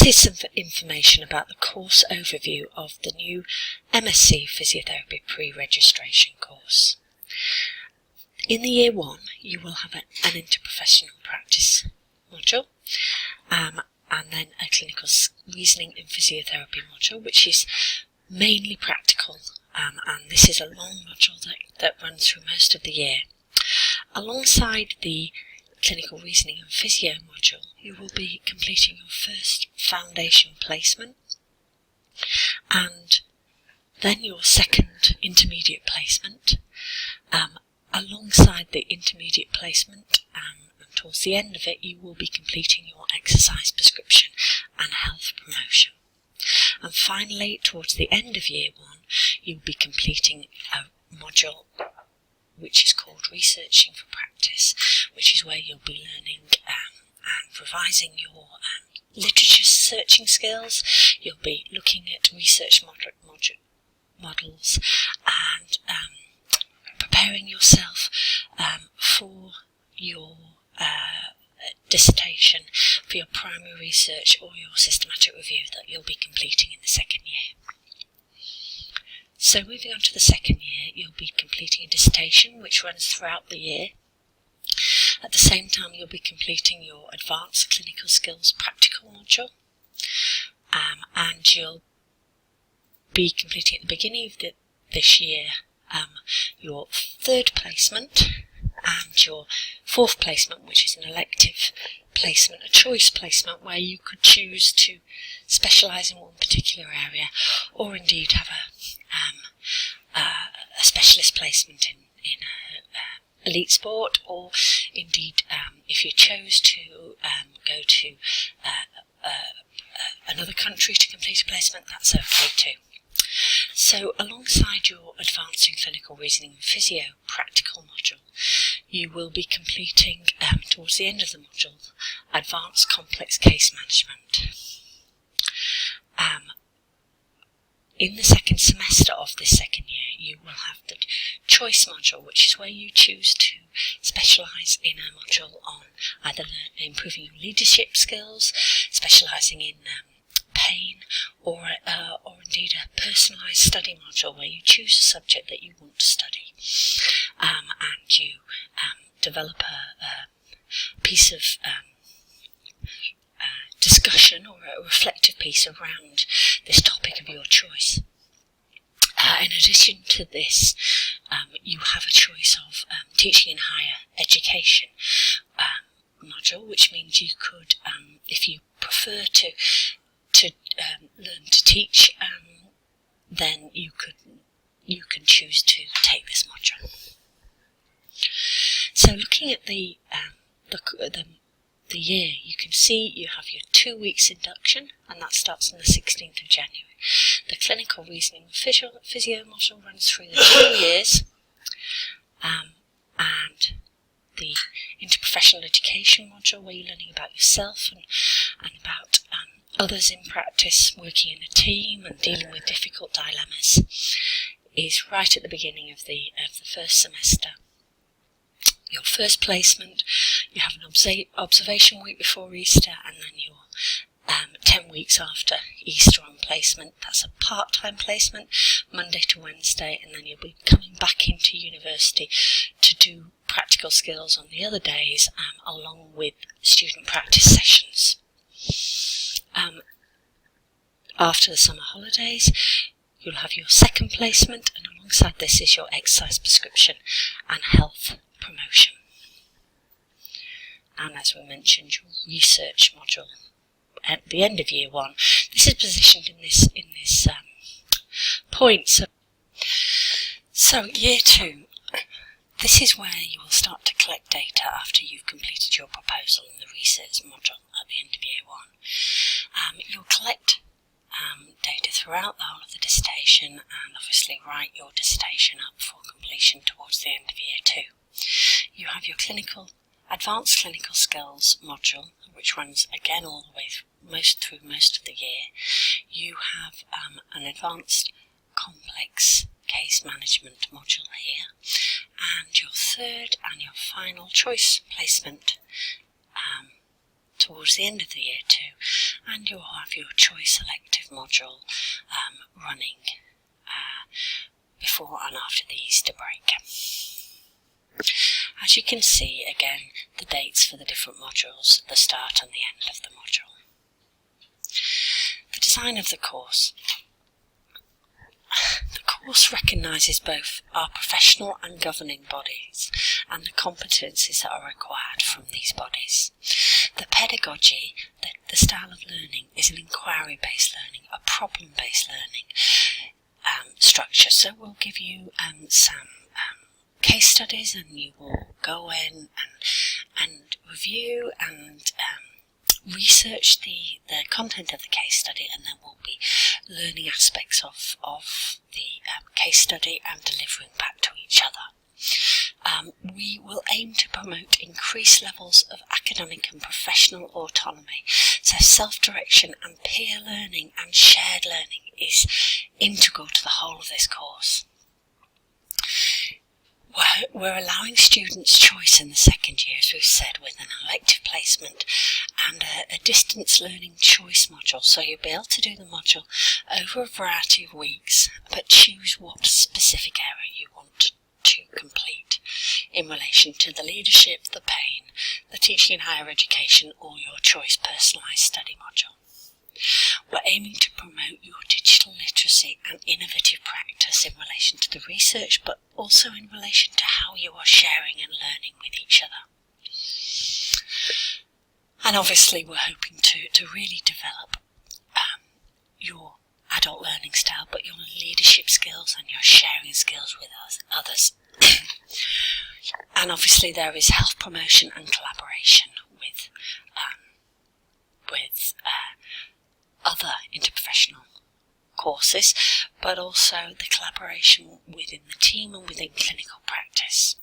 this is some information about the course overview of the new MSc Physiotherapy pre-registration course. In the Year 1, you will have an interprofessional practice module, and then a clinical reasoning and physiotherapy module, which is mainly practical, and this is a long module that runs through most of the year. Alongside the clinical reasoning and physio module, you will be completing your first foundation placement and then your second intermediate placement. Alongside the intermediate placement, and towards the end of it, you will be completing your exercise prescription and health promotion. And finally, towards the end of Year 1, you'll be completing a module which is called Researching for Practice, which is where you'll be learning and revising your literature searching skills. You'll be looking at research models and preparing yourself for your dissertation, for your primary research or your systematic review that you'll be completing in the second year. So moving on to the second year, you'll be completing a dissertation which runs throughout the year. At the same time, you'll be completing your advanced clinical skills practical module, and you'll be completing at the beginning of this year your third placement and your fourth placement, which is an elective placement, a choice placement where you could choose to specialise in one particular area, or indeed have a specialist placement in elite sport, or indeed if you chose to go to another country to complete a placement, that's okay too. So alongside your advancing clinical reasoning and physio practical module, you will be completing towards the end of the module advanced complex case management. In the second semester of this second year, you will have the choice module, which is where you choose to specialise in a module on either improving your leadership skills, specialising in pain, or indeed a personalised study module where you choose a subject that you want to study, and you develop a piece of discussion or a reflective piece around this topic of your choice. In addition to this, you have a choice of teaching in higher education module, which means you could, if you prefer to learn to teach, then you can choose to take this module. So looking at the year, you can see you have your 2 weeks induction, and that starts on the 16th of January. The clinical reasoning and physio module runs through the 2 years, and the interprofessional education module, where you're learning about yourself and about others in practice, working in a team and dealing with difficult dilemmas, is right at the beginning of the first semester. Your first placement, you have an observation week before Easter, and then your 10 weeks after Easter on placement. That's a part-time placement, Monday to Wednesday, and then you'll be coming back into university to do practical skills on the other days, along with student practice sessions. After the summer holidays, you'll have your second placement, and alongside this is your exercise prescription and health promotion. And as we mentioned, your research module at the end of Year 1. This is positioned in this point. So Year 2, this is where you will start to collect data after you've completed your proposal in the research module at the end of Year 1. You'll collect data throughout the whole of the dissertation, and obviously write your dissertation up for completion towards the end of Year 2. You have your advanced clinical skills module, which runs again all the way through most of the year. You have an advanced complex case management module here, and your third and your final choice placement towards the end of the Year 2, and you'll have your choice elective module running before and after the Easter break. As you can see, again, the dates for the different modules, the start and the end of the module. The design of the course. The course recognises both our professional and governing bodies and the competencies that are required from these bodies. The pedagogy, the style of learning, is an inquiry-based learning, a problem-based learning structure. So we'll give you some case studies, and you will go in and review and research the content of the case study, and then we'll be learning aspects of the case study and delivering back to each other. We will aim to promote increased levels of academic and professional autonomy, so self-direction and peer learning and shared learning is integral to the whole of this course. We're allowing students choice in the second year, as we've said, with an elective placement and a distance learning choice module. So you'll be able to do the module over a variety of weeks, but choose what specific area you want to complete in relation to the leadership, the pain, the teaching in higher education, or your choice personalised study module. We're aiming to promote your digital literacy and innovative practice in relation to the research, but also in relation to how you are sharing and learning with each other. And obviously we're hoping to really develop your adult learning style, but your leadership skills and your sharing skills with others. And obviously there is health promotion and collaboration with other interprofessional courses, but also the collaboration within the team and within clinical practice.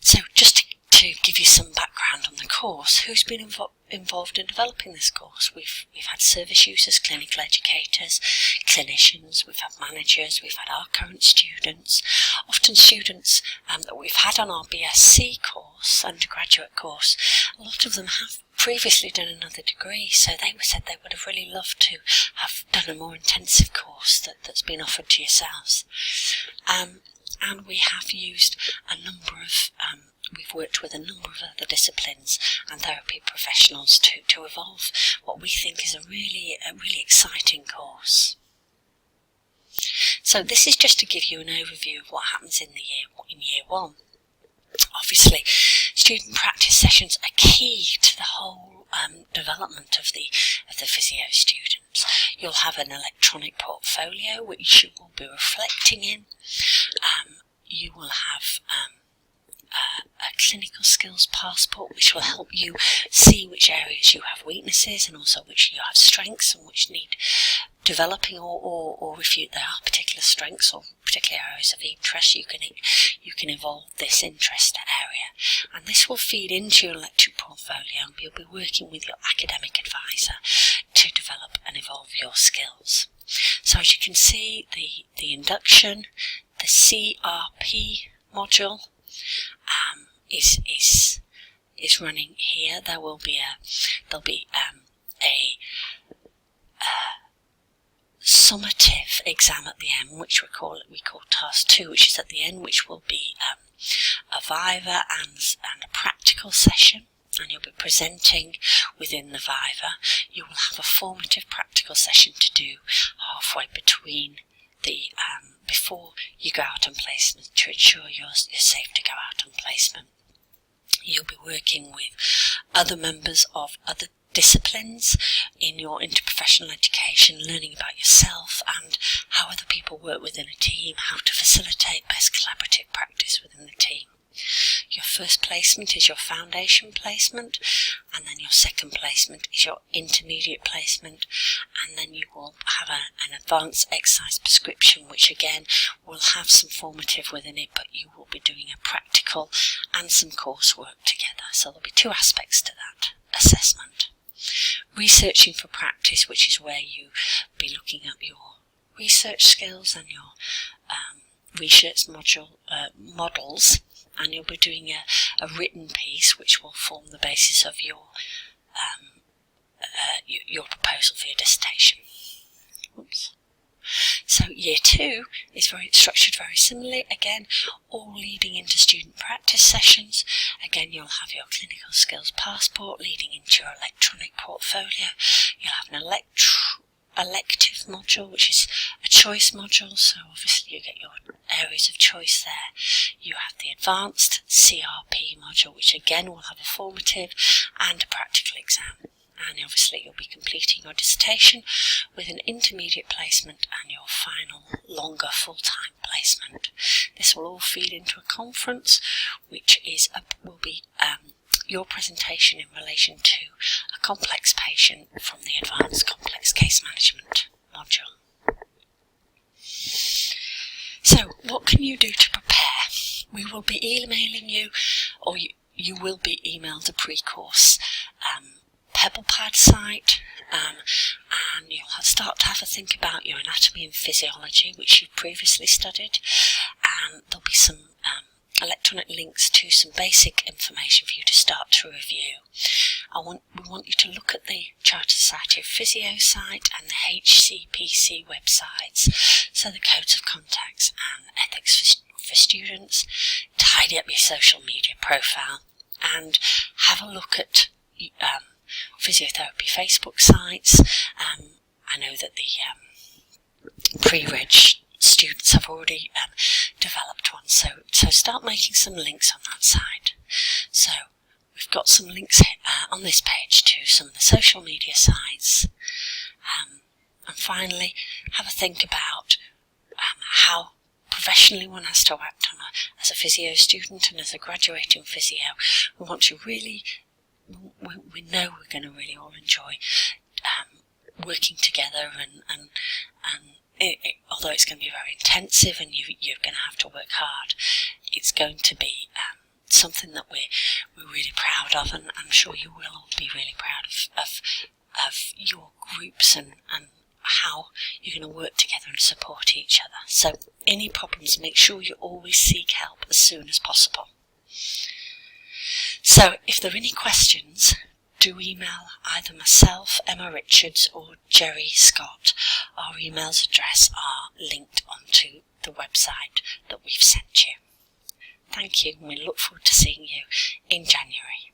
So just to give you some background on the course, who's been involved in developing this course? We've had service users, clinical educators, clinicians, we've had managers, we've had our current students, often students that we've had on our BSc course, undergraduate course. A lot of them have previously done another degree, so they said they would have really loved to have done a more intensive course that's been offered to yourselves. And we have used a number of we've worked with a number of other disciplines and therapy professionals to evolve what we think is a really exciting course. So this is just to give you an overview of what happens in year one. Obviously, student practice sessions are key to the whole development of the physio students. You'll have an electronic portfolio which you will be reflecting in. You will have a clinical skills passport which will help you see which areas you have weaknesses and also which you have strengths and which need developing, or if there are particular strengths or particular areas of interest, you can evolve this interest area, and this will feed into your lecture portfolio, and you'll be working with your academic advisor to develop and evolve your skills. So as you can see, the induction, the CRP module is running here. There'll be a summative exam at the end, which we call task 2, which is at the end, which will be a viva and a practical session, and you'll be presenting within the viva. You will have a formative practical session to do halfway between the before you go out on placement to ensure you're safe to go out on placement. You'll be working with other members of other disciplines in your interprofessional education, learning about yourself and how other people work within a team, how to facilitate best collaborative practice within the team. Your first placement is your foundation placement, and then your second placement is your intermediate placement, and then you will have an advanced exercise prescription, which again will have some formative within it, but you will be doing a practical and some coursework together. So there'll be 2 aspects to that assessment. Researching for practice, which is where you be looking at your research skills and your research models, and you'll be doing a written piece which will form the basis of your your proposal for your dissertation. Oops. So year 2 is structured very similarly. Again, all leading into student practice sessions. Again, you'll have your clinical skills passport leading into your electronic portfolio. You'll have an elective module, which is a choice module, so obviously you get your areas of choice there. You have the advanced CRP module, which again will have a formative and a practical exam. And obviously you'll be completing your dissertation with an intermediate placement and your final longer full-time placement. This will all feed into a conference, which will be your presentation in relation to a complex patient from the advanced complex case management module. So what can you do to prepare? We will be emailing you, or you will be emailed a pre-course PebblePad site, and you'll start to have a think about your anatomy and physiology, which you've previously studied, and there'll be some electronic links to some basic information for you to start to review. We want you to look at the Chartered Society of Physio site and the HCPC websites, so the codes of contacts and ethics for students, tidy up your social media profile, and have a look at physiotherapy Facebook sites. I know that the pre-reg students have already developed one, so start making some links on that side. So we've got some links on this page to some of the social media sites, and finally have a think about how professionally one has to act as a physio student and as a graduating physio. We want to really, we know we're going to really all enjoy working together, and although it's going to be very intensive and you're going to have to work hard, it's going to be something that we're really proud of, and I'm sure you will all be really proud of your groups and how you're going to work together and support each other. So any problems, make sure you always seek help as soon as possible. So if there are any questions, do email either myself, Emma Richards, or Jerry Scott. Our emails address are linked onto the website that we've sent you. Thank you, and we look forward to seeing you in January.